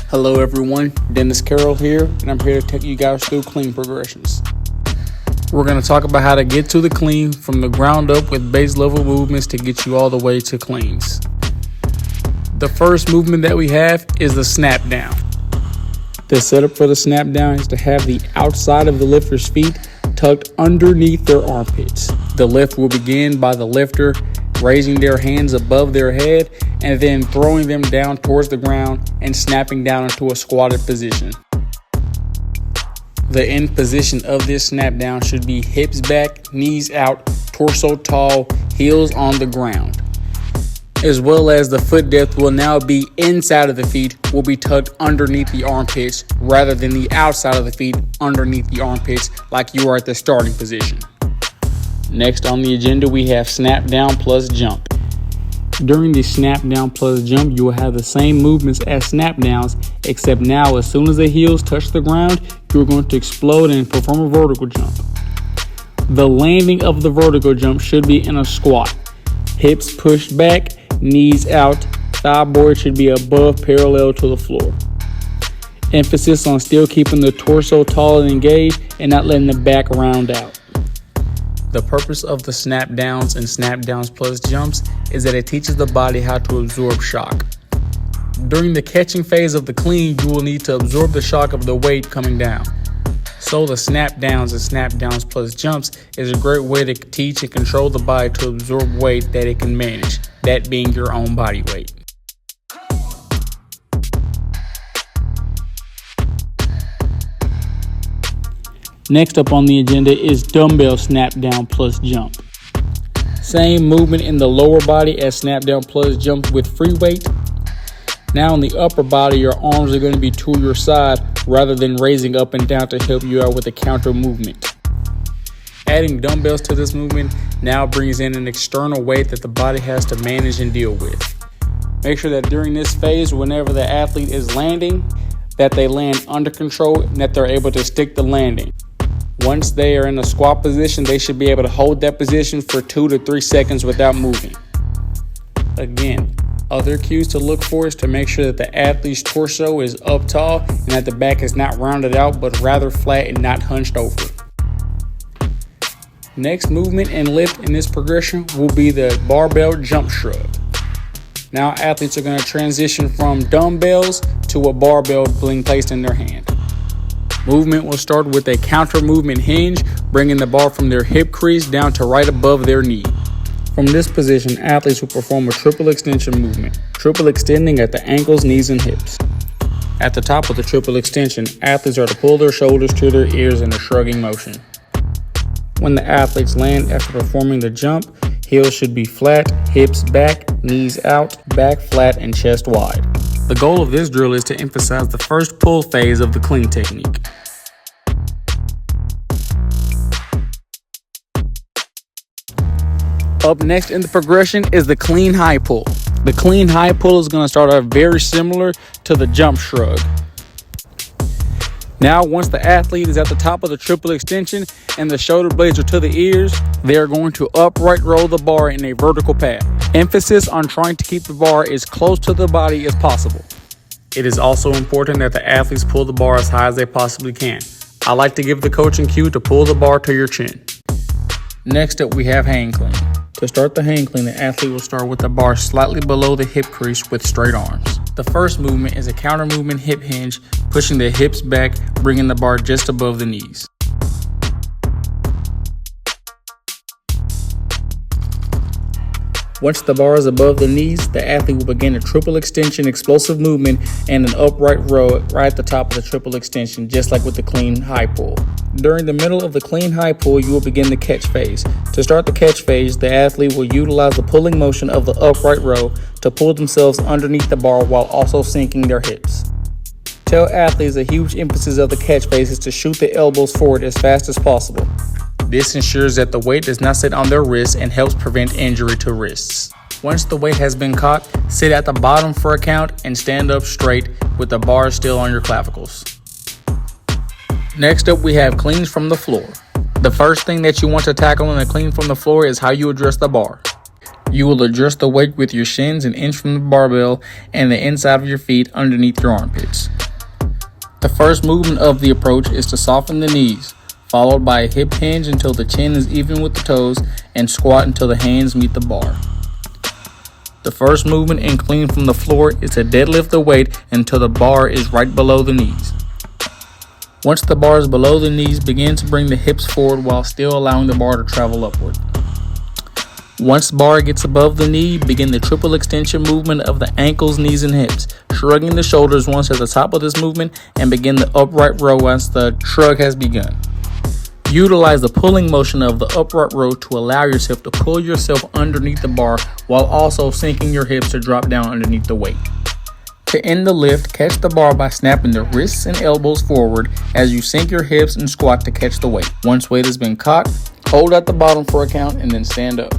Hello everyone, Dennis Carroll here, and I'm here to take you guys through clean progressions. We're going to talk about how to get to the clean from the ground up with base level movements to get you all the way to cleans. The first movement that we have is the snap down. The setup for the snap down is to have the outside of the lifter's feet tucked underneath their armpits. The lift will begin by the lifter raising their hands above their head and then throwing them down towards the ground and snapping down into a squatted position. The end position of this snap down should be hips back, knees out, torso tall, heels on the ground. As well as the foot depth will now be inside of the feet, will be tucked underneath the armpits rather than the outside of the feet underneath the armpits like you are at the starting position. Next on the agenda, we have snap down plus jump. During the snap down plus jump, you will have the same movements as snap downs, except now as soon as the heels touch the ground, you're going to explode and perform a vertical jump. The landing of the vertical jump should be in a squat. Hips pushed back, knees out, thigh board should be above parallel to the floor. Emphasis on still keeping the torso tall and engaged and not letting the back round out. The purpose of the snap downs and snap downs plus jumps is that it teaches the body how to absorb shock. During the catching phase of the clean, you will need to absorb the shock of the weight coming down. So the snap downs and snap downs plus jumps is a great way to teach and control the body to absorb weight that it can manage, that being your own body weight. Next up on the agenda is dumbbell snap down plus jump. Same movement in the lower body as snap down plus jump with free weight. Now in the upper body, your arms are going to be to your side rather than raising up and down to help you out with a counter movement. Adding dumbbells to this movement now brings in an external weight that the body has to manage and deal with. Make sure that during this phase, whenever the athlete is landing, that they land under control and that they're able to stick the landing. Once they are in a squat position, they should be able to hold that position for 2 to 3 seconds without moving. Again, other cues to look for is to make sure that the athlete's torso is up tall and that the back is not rounded out but rather flat and not hunched over. Next movement and lift in this progression will be the barbell jump shrug. Now athletes are going to transition from dumbbells to a barbell being placed in their hand. Movement will start with a counter movement hinge, bringing the bar from their hip crease down to right above their knee. From this position, athletes will perform a triple extension movement, triple extending at the ankles, knees, and hips. At the top of the triple extension, athletes are to pull their shoulders to their ears in a shrugging motion. When the athletes land after performing the jump, heels should be flat, hips back, knees out, back flat, and chest wide. The goal of this drill is to emphasize the first pull phase of the clean technique. Up next in the progression is the clean high pull. The clean high pull is going to start out very similar to the jump shrug. Now, once the athlete is at the top of the triple extension and the shoulder blades are to the ears, they are going to upright roll the bar in a vertical path. Emphasis on trying to keep the bar as close to the body as possible. It is also important that the athletes pull the bar as high as they possibly can. I like to give the coaching cue to pull the bar to your chin. Next up, we have hang clean. To start the hang clean, the athlete will start with the bar slightly below the hip crease with straight arms. The first movement is a counter movement hip hinge, pushing the hips back, bringing the bar just above the knees. Once the bar is above the knees, the athlete will begin a triple extension explosive movement and an upright row right at the top of the triple extension, just like with the clean high pull. During the middle of the clean high pull, you will begin the catch phase. To start the catch phase, the athlete will utilize the pulling motion of the upright row to pull themselves underneath the bar while also sinking their hips. Tell athletes a huge emphasis of the catch phase is to shoot the elbows forward as fast as possible. This ensures that the weight does not sit on their wrists and helps prevent injury to wrists. Once the weight has been caught, sit at the bottom for a count and stand up straight with the bar still on your clavicles. Next up, we have cleans from the floor. The first thing that you want to tackle in a clean from the floor is how you address the bar. You will adjust the weight with your shins an inch from the barbell and the inside of your feet underneath your armpits. The first movement of the approach is to soften the knees, followed by a hip hinge until the chin is even with the toes, and squat until the hands meet the bar. The first movement and clean from the floor is to deadlift the weight until the bar is right below the knees. Once the bar is below the knees, begin to bring the hips forward while still allowing the bar to travel upward. Once the bar gets above the knee, begin the triple extension movement of the ankles, knees, and hips, shrugging the shoulders once at the top of this movement, and begin the upright row once the shrug has begun. Utilize the pulling motion of the upright row to allow yourself to pull yourself underneath the bar while also sinking your hips to drop down underneath the weight. To end the lift, catch the bar by snapping the wrists and elbows forward as you sink your hips and squat to catch the weight. Once weight has been caught, hold at the bottom for a count and then stand up.